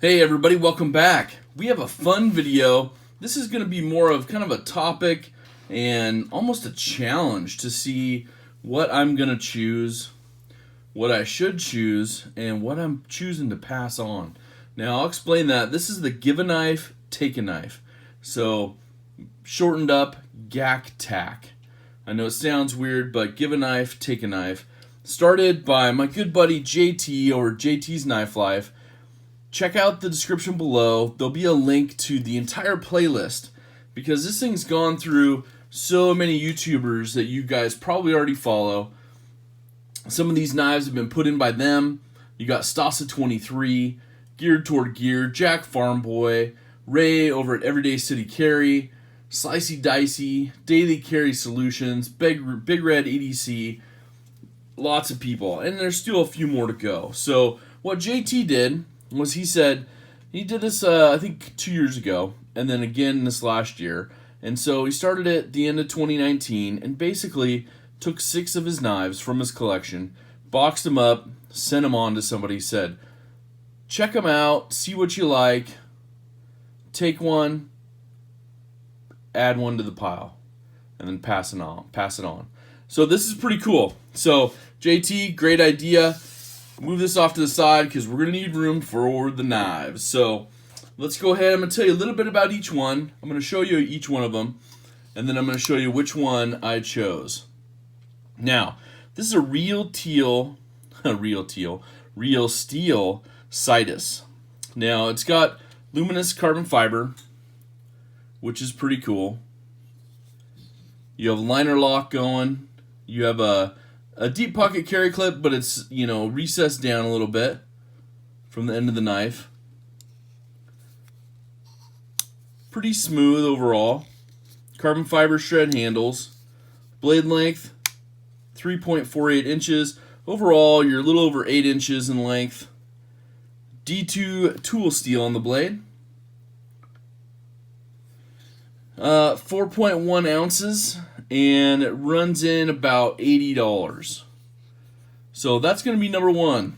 Hey everybody, welcome back. We have a fun video. This is going to be more of kind of a topic and almost a challenge to see what I'm going to choose, what I should choose, and what I'm choosing to pass on. Now I'll explain that. This is the give a knife, take a knife. So shortened up G.A.K.T.A.K. I know it sounds weird, but give a knife, take a knife. Started by my good buddy JT over JT's Knife Life. Check out the description below. There'll be a link to the entire playlist because this thing's gone through so many YouTubers that you guys probably already follow. Some of these knives have been put in by them. You got zstuffsz 23, Geared Toward Gear, Jack Farmboy, Ray over at Everyday City Carry, Slicey Dicey, Daily Carry Solutions, Big Red EDC, lots of people, and there's still a few more to go. So what JT did was he said he did this I think 2 years ago and then again this last year, and so he started at the end of 2019 and basically took 6 of his knives from his collection, boxed them up, sent them on to somebody, said check them out, see what you like, take one, add one to the pile, and then pass it on. So this is pretty cool. So JT, great idea. Move this off to the side because we're going to need room for the knives. So let's go ahead. I'm going to tell you a little bit about each one. I'm going to show you each one of them, and then I'm going to show you which one I chose. Now, this is a real steel Sidus. Now, it's got luminous carbon fiber, which is pretty cool. You have liner lock going. You have a deep pocket carry clip, but it's, recessed down a little bit from the end of the knife. Pretty smooth overall. Carbon fiber shred handles. Blade length, 3.48 inches. Overall, you're a little over 8 inches in length. D2 tool steel on the blade. 4.1 ounces, and it runs in about $80. So that's going to be number one.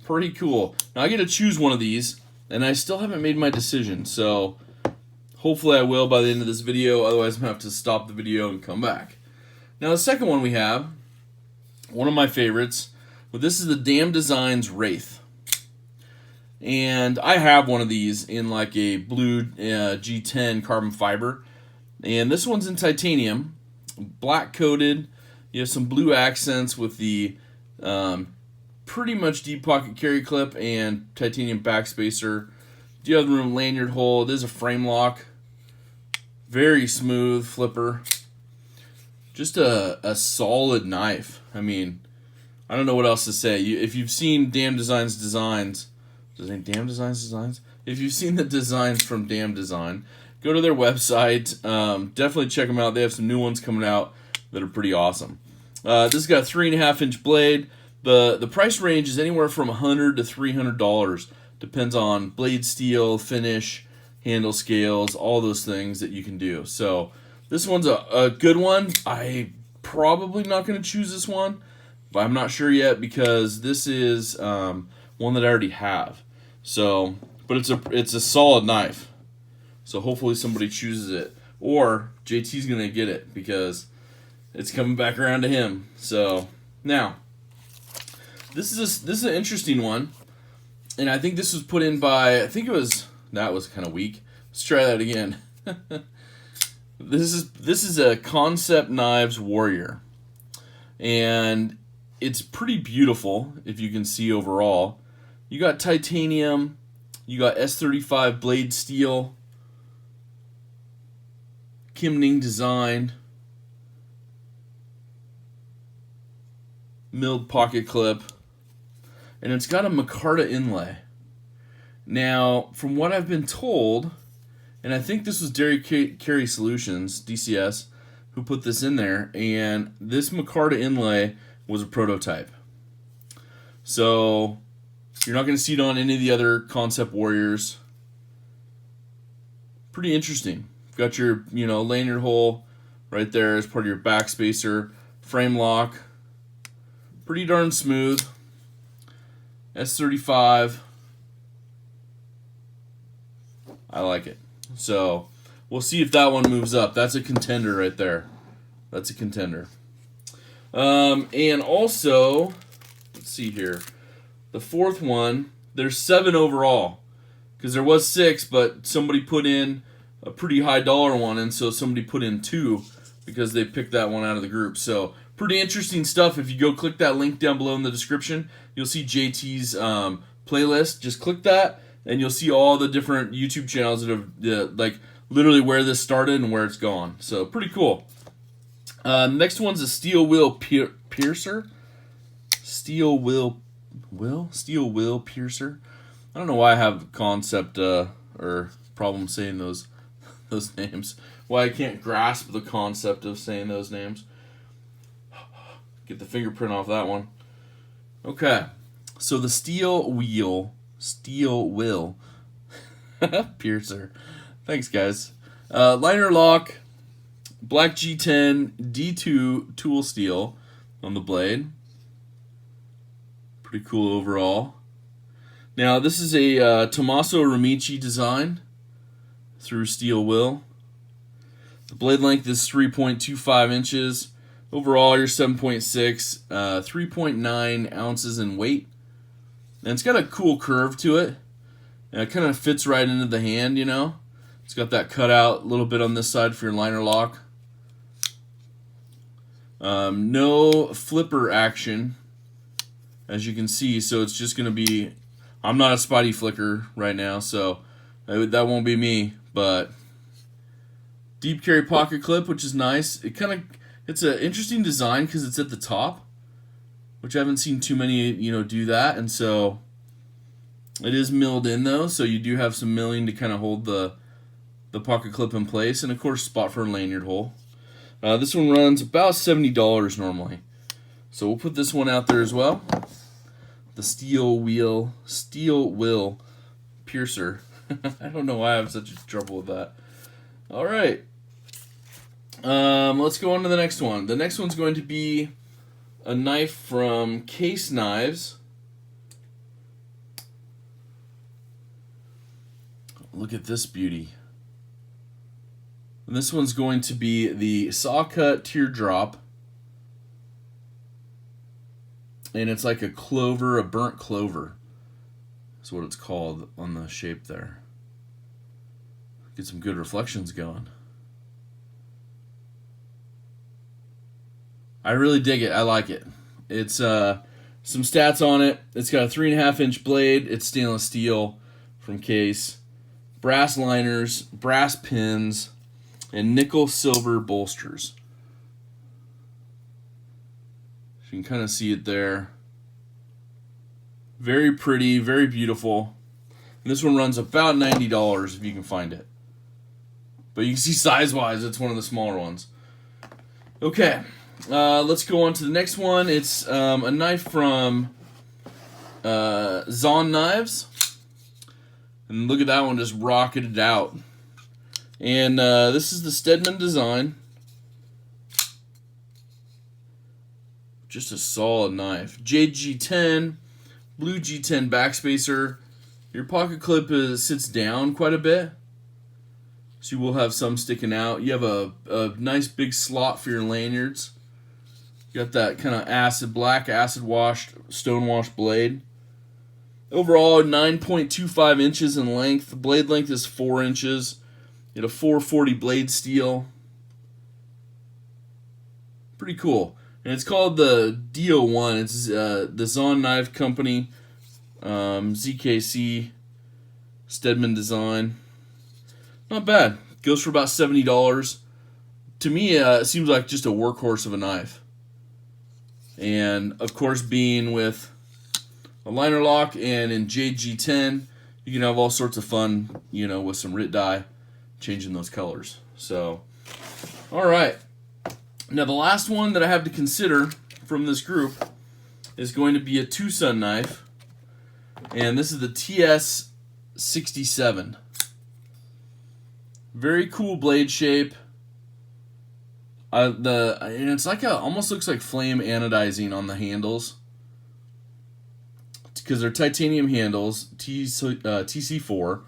Pretty cool. Now I get to choose one of these, and I still haven't made my decision, so hopefully I will by the end of this video. Otherwise I'm going to have to stop the video and come back. Now the second one we have, one of my favorites, but this is the Damn Designs Wraith. And I have one of these in like a blue G10 carbon fiber. And this one's in titanium, black coated. You have some blue accents with the pretty much deep pocket carry clip and titanium backspacer. Do you have the room lanyard hole? It is a frame lock. Very smooth flipper. Just a solid knife. I mean, I don't know what else to say. If you've seen Damn Designs designs, if you've seen the designs from Damn Design, go to their website. Definitely check them out. They have some new ones coming out that are pretty awesome. This has got a 3.5-inch blade. The price range is anywhere from $100 to $300. Depends on blade steel, finish, handle scales, all those things that you can do. So this one's a good one. I probably not going to choose this one, but I'm not sure yet because this is one that I already have. So, but it's a solid knife. So hopefully somebody chooses it, or JT's gonna get it because it's coming back around to him. So now, this is an interesting one, and I think this was put in by that was kind of weak. Let's try that again. This is a Concept Knives Warrior, and it's pretty beautiful if you can see overall. You got titanium, you got S35 blade steel, Kimning design, milled pocket clip, and it's got a micarta inlay. Now, from what I've been told, and I think this was Daily Carry Solutions, DCS, who put this in there, and this micarta inlay was a prototype. So you're not going to see it on any of the other Concept Warriors. Pretty interesting. Got your, lanyard hole right there as part of your backspacer. Frame lock. Pretty darn smooth. S35. I like it. So we'll see if that one moves up. That's a contender right there. That's a contender. And also, let's see here. The fourth one, there's 7 overall. Because there was 6, but somebody put in a pretty high dollar one, and so somebody put in 2 because they picked that one out of the group. So pretty interesting stuff. If you go click that link down below in the description, you'll see JT's playlist. Just click that, and you'll see all the different YouTube channels that have, like, literally where this started and where it's gone. So pretty cool. Next one's a steel wheel piercer. Steel wheel piercer. I don't know why I have a concept or problem saying those names. Why I can't grasp the concept of saying those names. Get the fingerprint off that one. Okay, so the steel wheel piercer. Thanks, guys. Liner lock, black G10 D2 tool steel on the blade. Pretty cool overall. Now, this is a Tommaso Ramici design through steel wheel. The blade length is 3.25 inches. Overall, you're 7.6, 3.9 ounces in weight. And it's got a cool curve to it. And it kind of fits right into the hand, you know. It's got that cutout a little bit on this side for your liner lock. No flipper action, as you can see. So it's just going to be... I'm not a Spidey flicker right now, so that won't be me. But deep carry pocket clip, which is nice. It's an interesting design because it's at the top, which I haven't seen too many do that. And so it is milled in though, so you do have some milling to kind of hold the pocket clip in place, and of course spot for a lanyard hole. This one runs about $70 normally, so we'll put this one out there as well. The steel wheel piercer. I don't know why I have such trouble with that. All right. Let's go on to the next one. The next one's going to be a knife from Case Knives. Look at this beauty. And this one's going to be the Saw Cut Teardrop. And it's like a clover, a burnt clover. That's what it's called on the shape there. Get some good reflections going. I really dig it. I like it. It's some stats on it. It's got a 3.5-inch blade. It's stainless steel from Case. Brass liners, brass pins, and nickel silver bolsters. You can kind of see it there. Very pretty, very beautiful. And this one runs about $90 if you can find it. But you can see size-wise, it's one of the smaller ones. Okay, let's go on to the next one. It's a knife from Zon Knives. And look at that one, just rocketed out. And this is the Stedman design. Just a solid knife. G.A.K.T.A.K, blue G10 backspacer. Your pocket clip sits down quite a bit, so you will have some sticking out. You have a nice big slot for your lanyards. You got that kind of black acid washed, stone washed blade. Overall, 9.25 inches in length. The blade length is 4 inches. You had a 440 blade steel. Pretty cool. And it's called the DO1. It's the Zon Knife Company, ZKC, Stedman design. Not bad. Goes for about $70. To me, it seems like just a workhorse of a knife. And, of course, being with a liner lock and in JG10, you can have all sorts of fun, with some RIT dye, changing those colors. So, all right. Now, the last one that I have to consider from this group is going to be a Tucson knife. And this is the TS67. Very cool blade shape. And it's like almost looks like flame anodizing on the handles. Because they're titanium handles, TC4.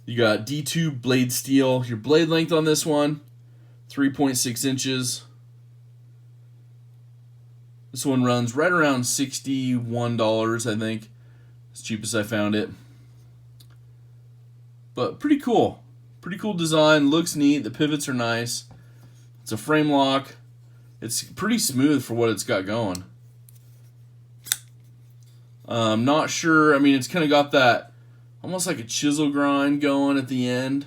You got D2 blade steel. Your blade length on this one, 3.6 inches. This one runs right around $61, I think. It's cheapest I found it. But pretty cool. Pretty cool design. Looks neat. The pivots are nice. It's a frame lock. It's pretty smooth for what it's got going. Not sure. I mean, it's kind of got that almost like a chisel grind going at the end.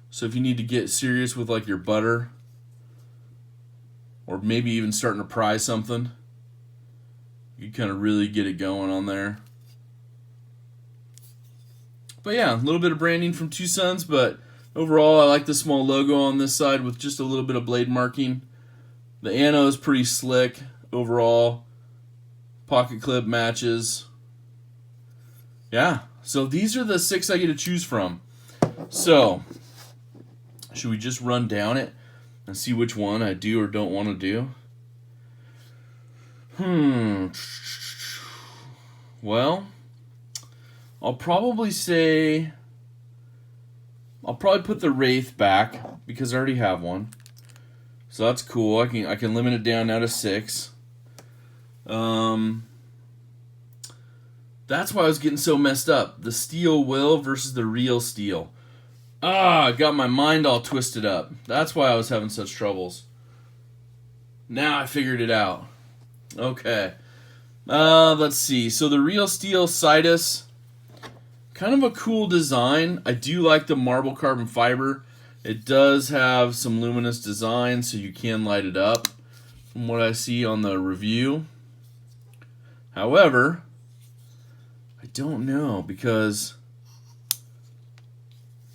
So if you need to get serious with like your butter, or maybe even starting to pry something, you kind of really get it going on there. But yeah, a little bit of branding from Two Sons, but overall I like the small logo on this side with just a little bit of blade marking. The ano is pretty slick overall. Pocket clip matches. Yeah, so these are the 6 I get to choose from. So, should we just run down it and see which one I do or don't want to do? Well, I'll probably put the Wraith back because I already have one. So that's cool. I can limit it down now to 6. That's why I was getting so messed up. The steel will versus the real steel. I got my mind all twisted up. That's why I was having such troubles. Now I figured it out. Okay. Let's see. So the real steel Sidus, kind of a cool design. I do like the marble carbon fiber. It does have some luminous design, so you can light it up from what I see on the review. However, I don't know because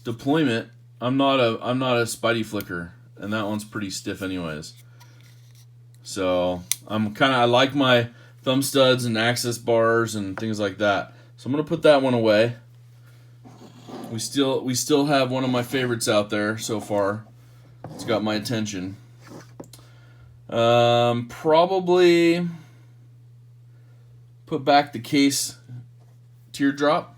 deployment, I'm not a Spidey flicker, and that one's pretty stiff anyways. So I like my thumb studs and access bars and things like that. So I'm gonna put that one away. We still have one of my favorites out there so far. It's got my attention. Probably put back the case teardrop.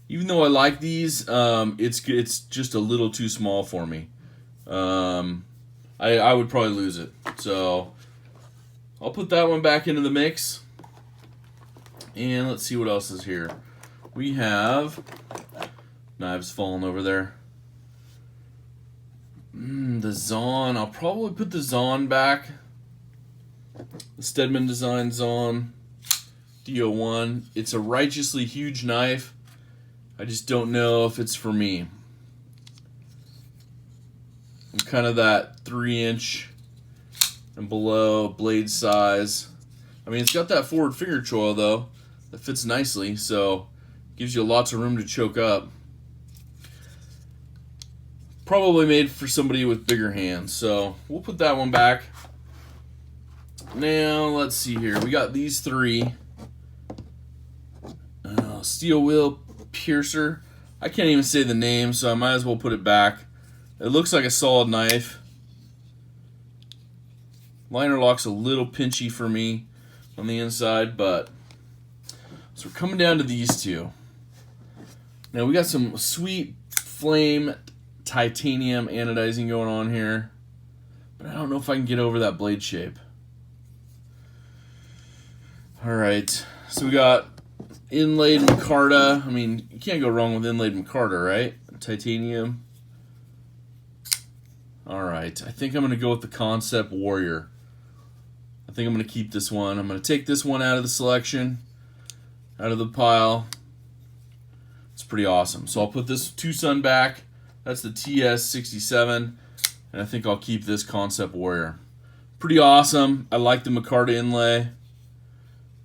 Even though I like these, it's just a little too small for me. I would probably lose it. So I'll put that one back into the mix. And let's see what else is here. We have knives falling over there. The Zahn. I'll probably put the Zahn back. The Stedman Design Zahn DO1. It's a righteously huge knife. I just don't know if it's for me. I'm kind of that 3-inch and below blade size. I mean, it's got that forward finger choil though that fits nicely, so gives you lots of room to choke up. Probably made for somebody with bigger hands, so we'll put that one back. Now, let's see here. We got these 3. Steel wheel piercer. I can't even say the name, so I might as well put it back. It looks like a solid knife. Liner lock's a little pinchy for me on the inside, but so we're coming down to these 2. Now we got some sweet flame titanium anodizing going on here, but I don't know if I can get over that blade shape. Alright, so we got inlaid micarta. I mean, you can't go wrong with inlaid micarta, right? Titanium. Alright, I think I'm going to go with the Concept Warrior. I think I'm going to keep this one. I'm going to take this one out of the selection, out of the pile. It's pretty awesome. So I'll put this Two Sun back. That's the TS67. And I think I'll keep this Concept Warrior. Pretty awesome. I like the micarta inlay.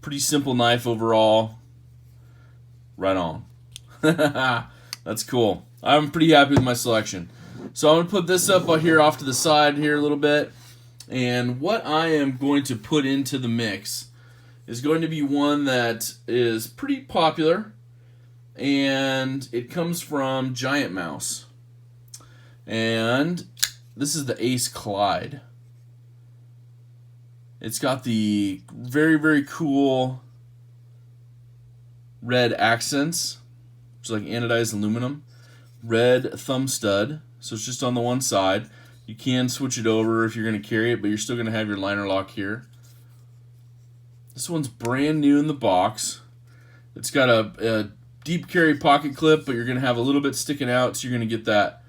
Pretty simple knife overall. Right on. That's cool. I'm pretty happy with my selection. So I'm going to put this up here off to the side here a little bit. And what I am going to put into the mix is going to be one that is pretty popular. And it comes from Giant Mouse. And this is the Ace Clyde. It's got the very, very cool red accents. which is like anodized aluminum. Red thumb stud, so it's just on the one side. You can switch it over if you're going to carry it, but you're still going to have your liner lock here. This one's brand new in the box. It's got a deep carry pocket clip, but you're going to have a little bit sticking out, so you're going to get that,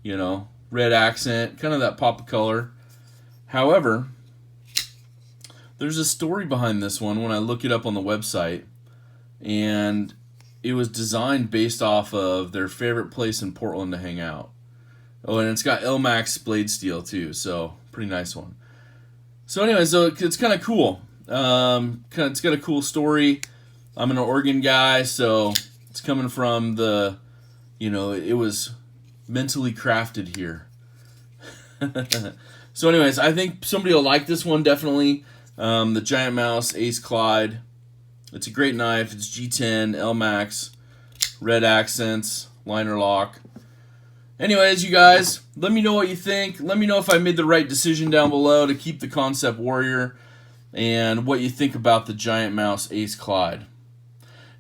you know, red accent, kind of that pop of color. However, there's a story behind this one when I look it up on the website, and it was designed based off of their favorite place in Portland to hang out. Oh, and it's got L-Max blade steel too, so pretty nice one. So anyway, so it's kind of cool. It's got a cool story. I'm an Oregon guy, so it's coming from the, you know, it was mentally crafted here. So anyways, I think somebody will like this one, definitely. The Giant Mouse Ace Clyde. It's a great knife. It's G10, L-Max, red accents, liner lock. Anyways, you guys, let me know what you think. Let me know if I made the right decision down below to keep the Concept Warrior, and what you think about the Giant Mouse Ace Clyde.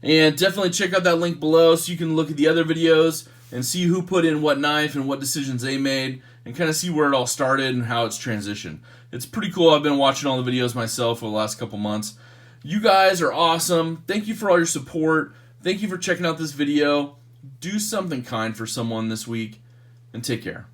And definitely check out that link below so you can look at the other videos and see who put in what knife and what decisions they made, and kind of see where it all started and how it's transitioned. It's pretty cool. I've been watching all the videos myself for the last couple months. You guys are awesome. Thank you for all your support. Thank you for checking out this video. Do something kind for someone this week, and take care.